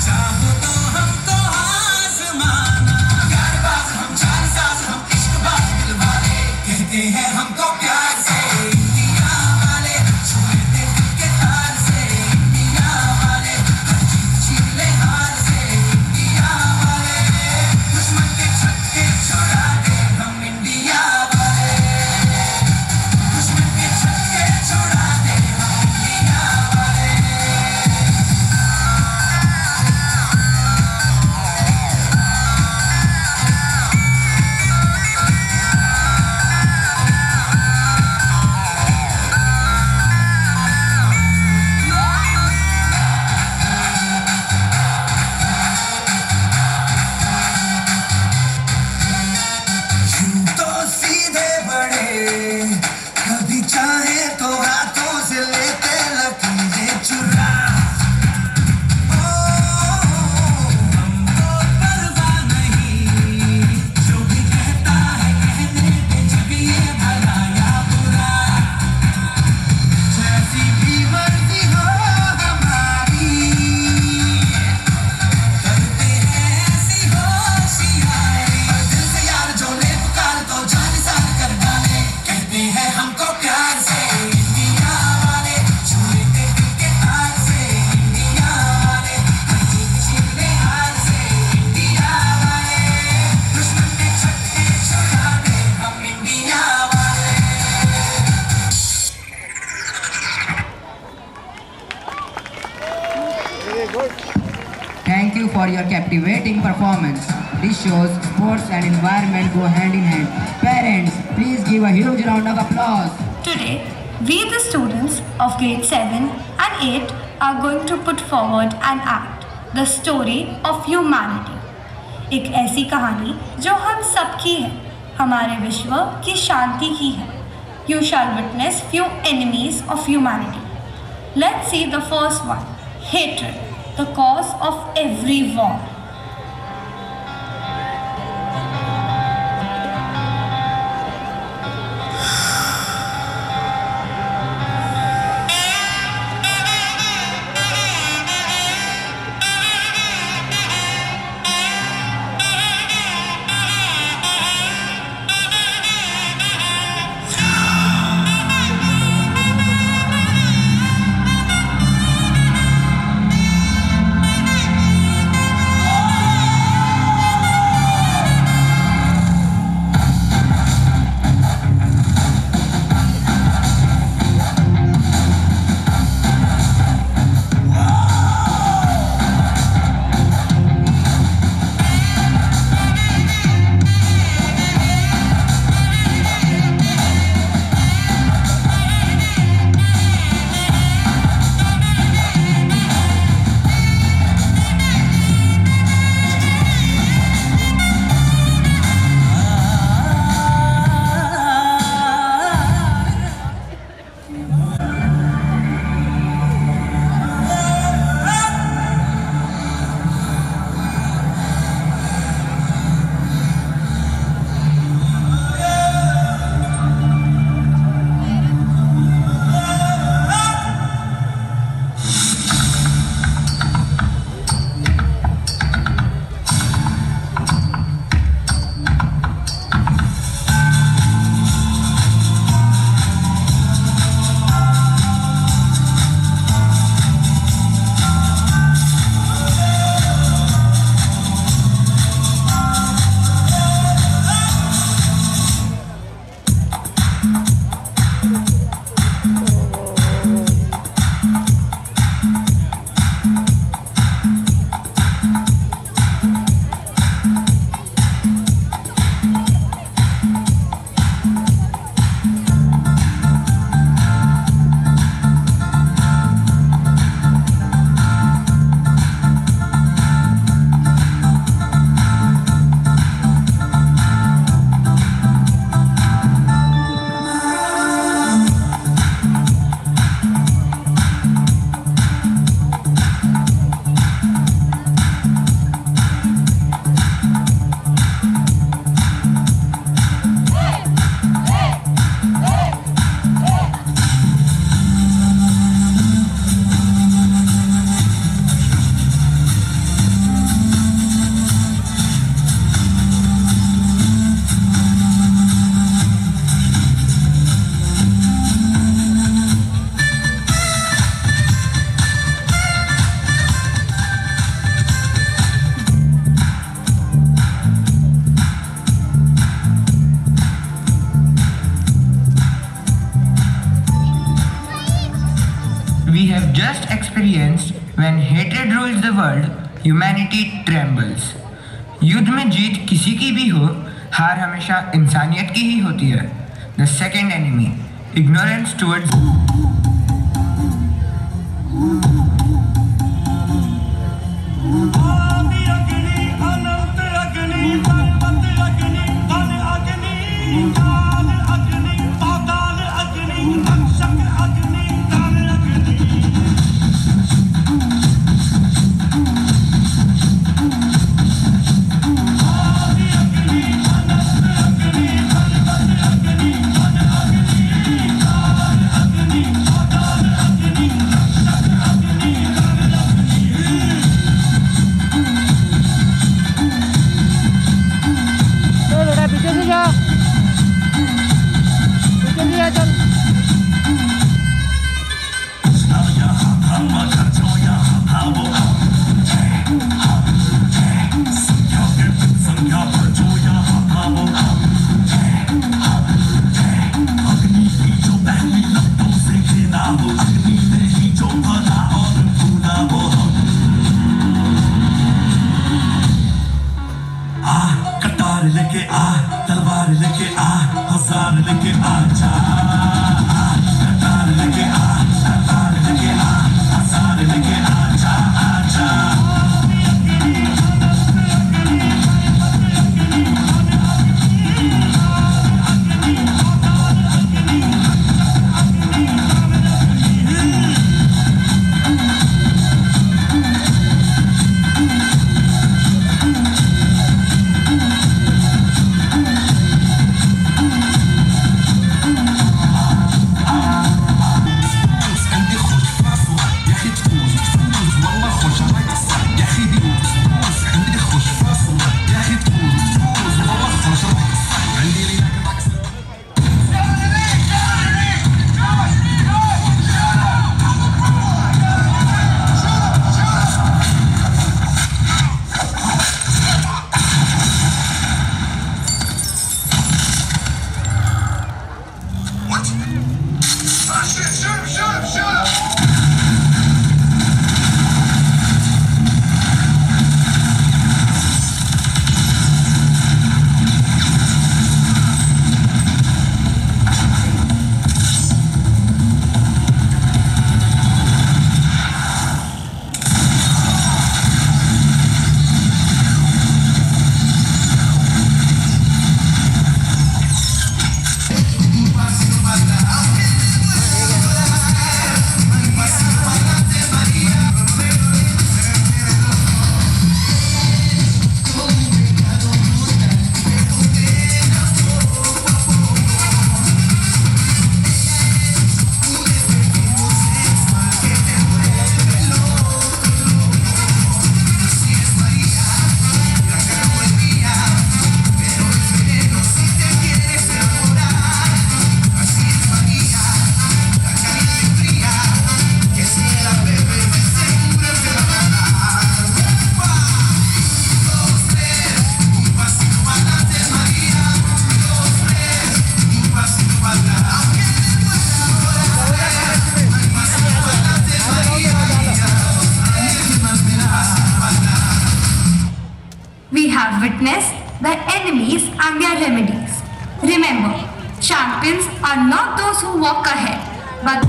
चाहो तो हमको आजमाना। प्यारबाज हम, जानसाज हम, इश्कबाज दिलवाले, कहते हैं हमको प्यार से इंडिया वाले। छुए थे दिल के तार से इंडिया वाले, हर चीज छीन ले हार से इंडिया वाले। दुश्मन के छक्के छुड़ा दे हम इंडिया वाले, दुश्मन के छक्के छुड़ा दे हम इंडिया वाले। यूं तो सीधे बड़े, कभी चाहे तो हाथों से लेते लकीरें चुरा। ओ, हमको परवाह नहीं, जो भी कहता है कहने दे, जग ये भला या बुरा। जैसी भी मर्जी हो हमारी, करते हैं ऐसी होशियारी। और दिल से यार जो ले पुकार तो जान सार कर डाले, कहते हैं हमको प्यार से इंडिया वाले। छुए थे दिल के तार से इंडिया वाले, हर चीज छीन ले हार से इंडिया वाले। दुश्मन के छक्के छुड़ा दे हम इंडिया वाले। Thank you for your captivating performance. This shows sports and environment go hand in hand. Parents, please give a huge round of applause. Today, we the students of grade 7 and 8 are going to put forward an act, the story of humanity. एक ऐसी कहानी जो हम सबकी है, हमारे विश्व की शांति की है. You shall witness few enemies of humanity. Let's see the first one, hatred, the cause of every war. O have just experienced when hatred rules the world, humanity trembles. युद्ध में जीत किसी की भी हो, हार हमेशा इंसानियत की ही होती है. The second enemy, ignorance towards लेके आ, तलवार लेके आ, हजार लेके आ जा. कटार लेके आ, तलवार लेके आ, हजार लेके आ जा, आ जा. Witness the enemies and their remedies. Remember, champions are not those who walk ahead, but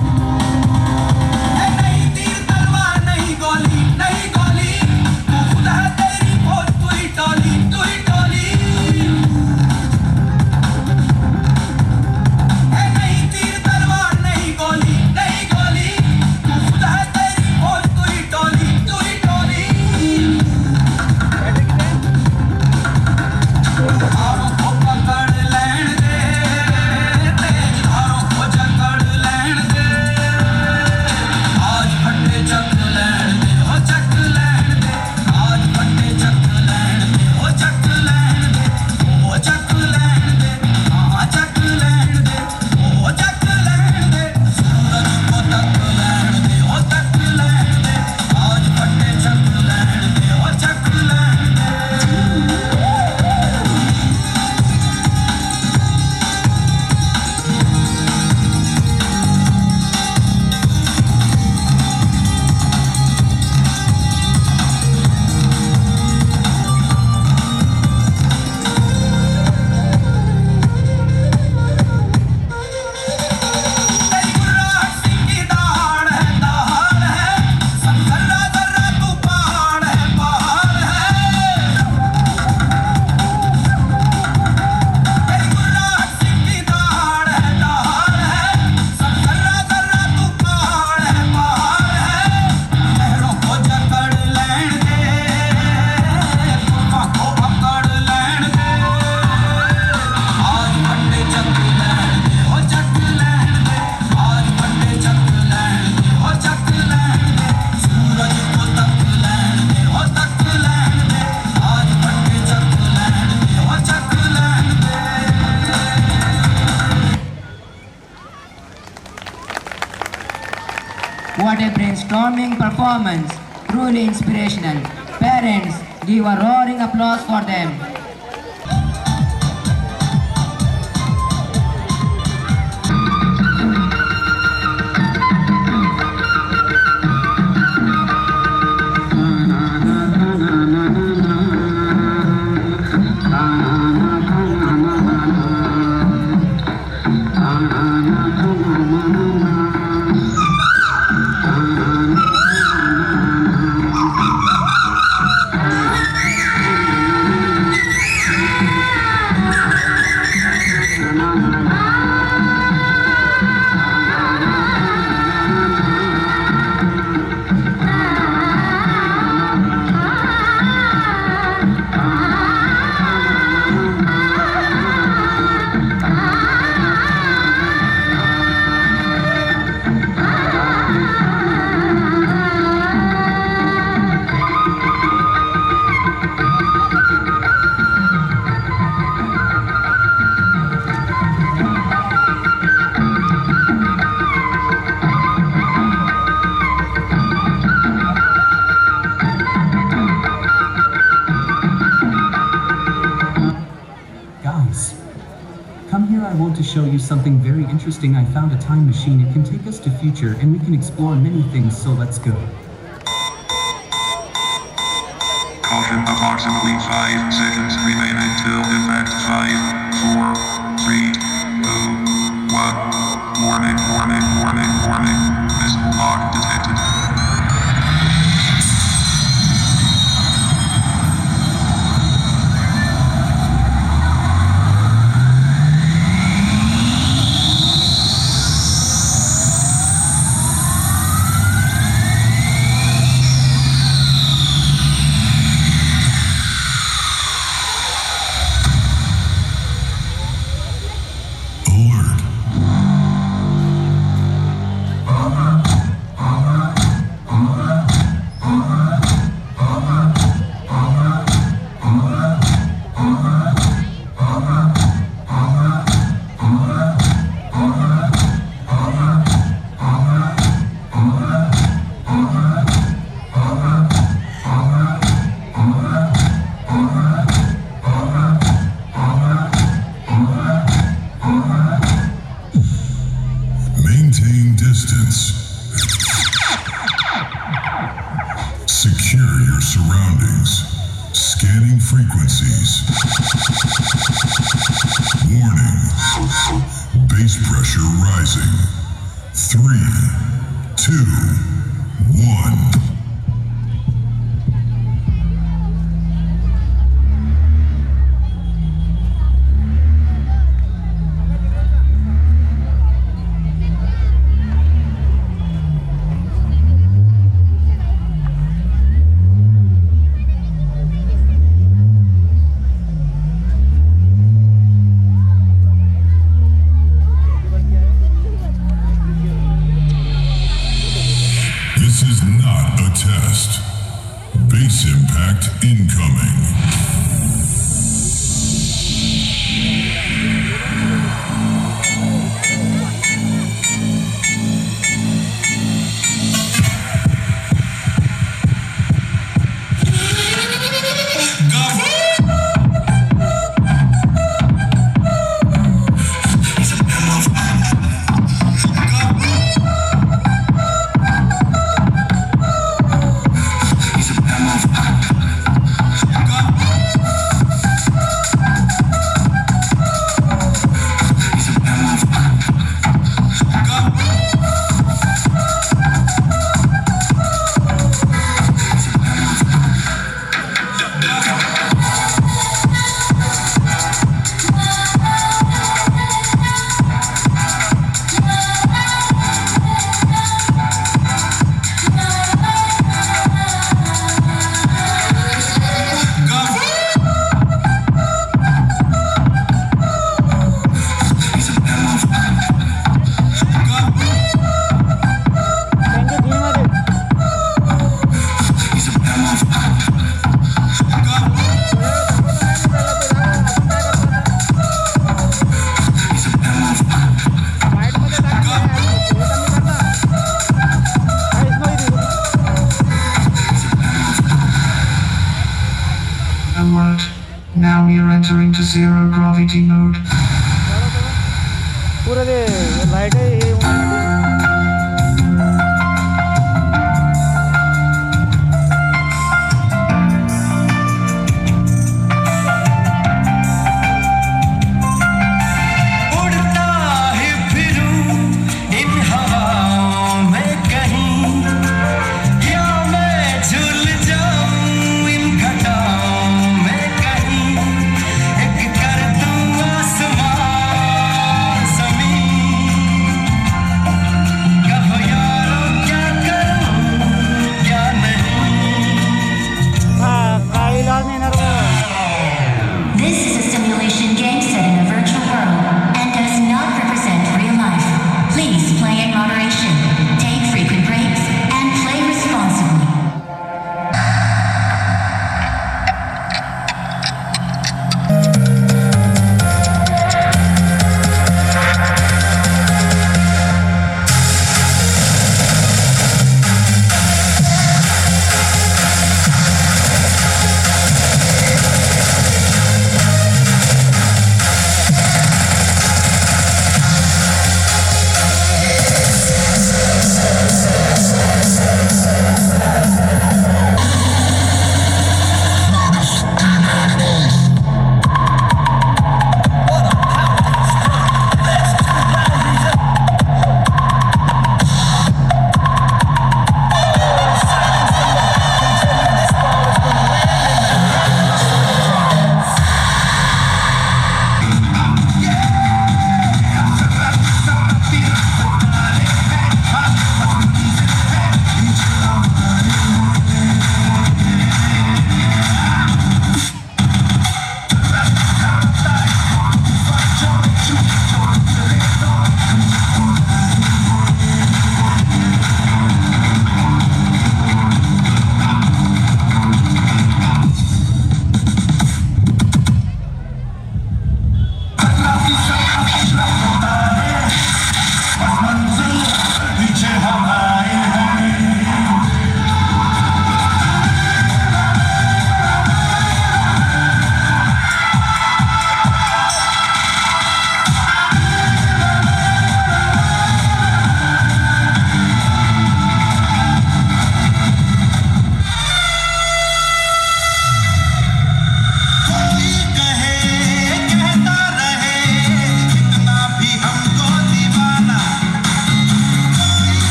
पकड़ लेन दे, तेज धारों को जकड़ लेन दे. what a brainstorming performance. Truly inspirational. Parents, give a roaring applause for them. To show you something very interesting. I found a time machine. It can take us to future and we can explore many things, so let's go. Caution, approximately 5 seconds remain until impact. 5, 4, 3, 2, 1. Warning, warning, warning, warning. Missile lock detected. Maintain distance. Secure your surroundings. Scanning frequencies. Warning. Base pressure rising. 3, 2, 1. This is not a test. Base impact incoming. Go! changing out. पूरा दे light है ये This is a simulation game set in a virtual world and does not represent real life. Please play in moderation, take frequent breaks, and play responsibly.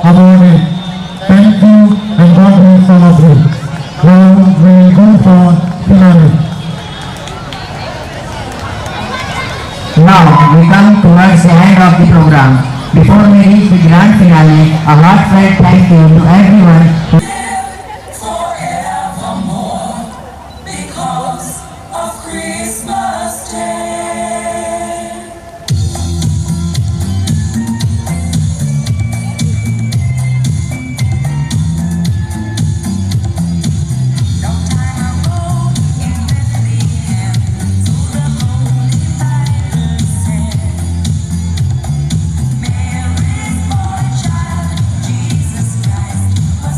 awarded. Thank you and God bless all of you. Now we will go for finale. Now we come towards the end of the program. Before we reach the grand finale, a heartfelt thank you to everyone who Jesus Christ was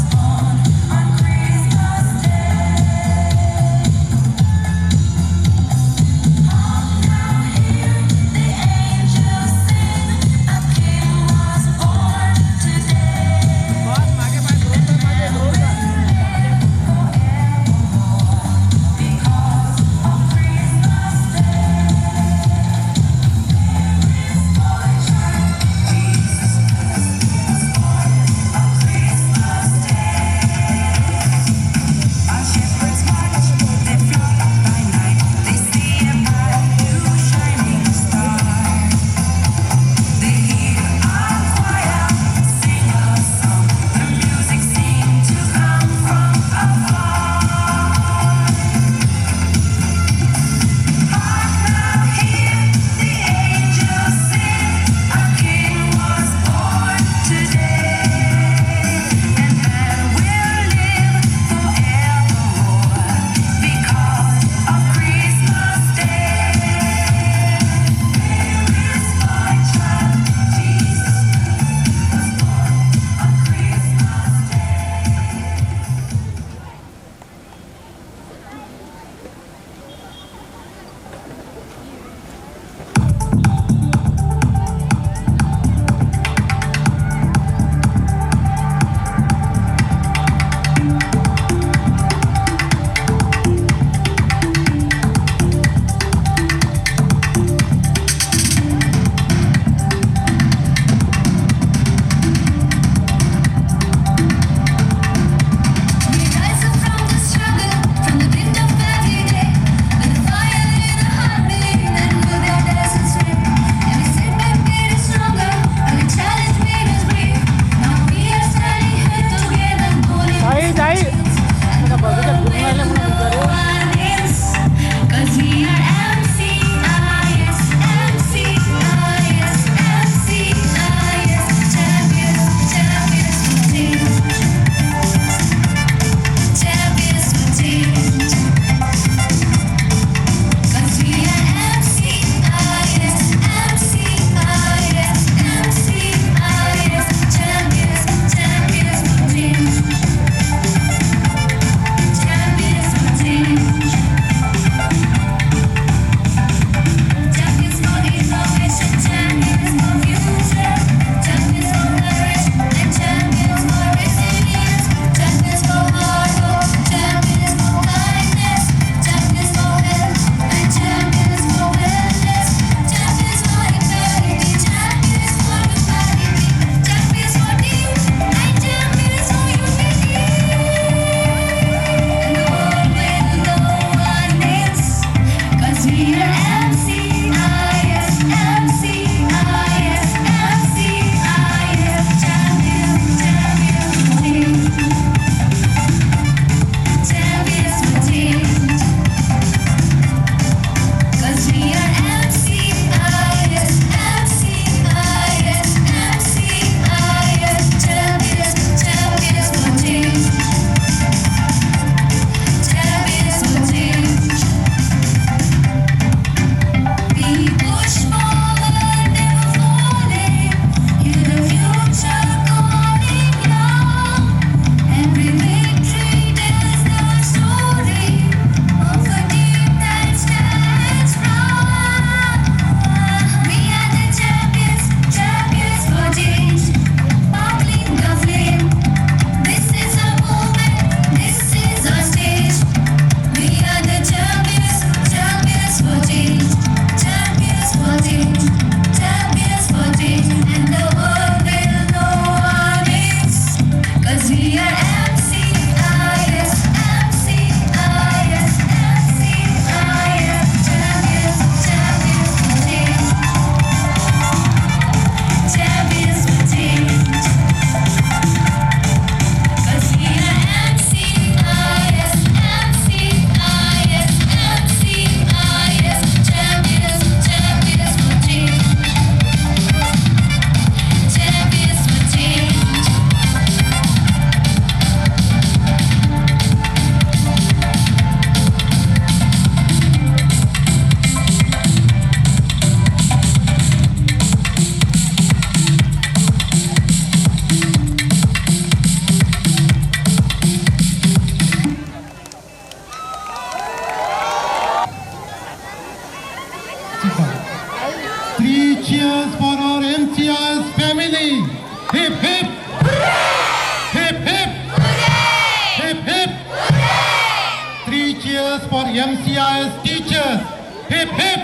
Hip hip.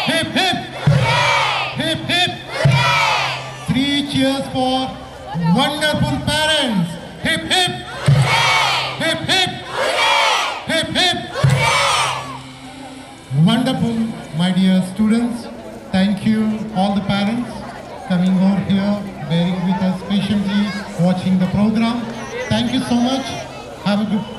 Hip hip. Hip hip. 3 cheers for wonderful parents. Hip hip. Hip hip. Hip hip. Wonderful, my dear students. Thank you, all the parents, coming over here, bearing with us patiently, watching the program. Thank you so much. Have a good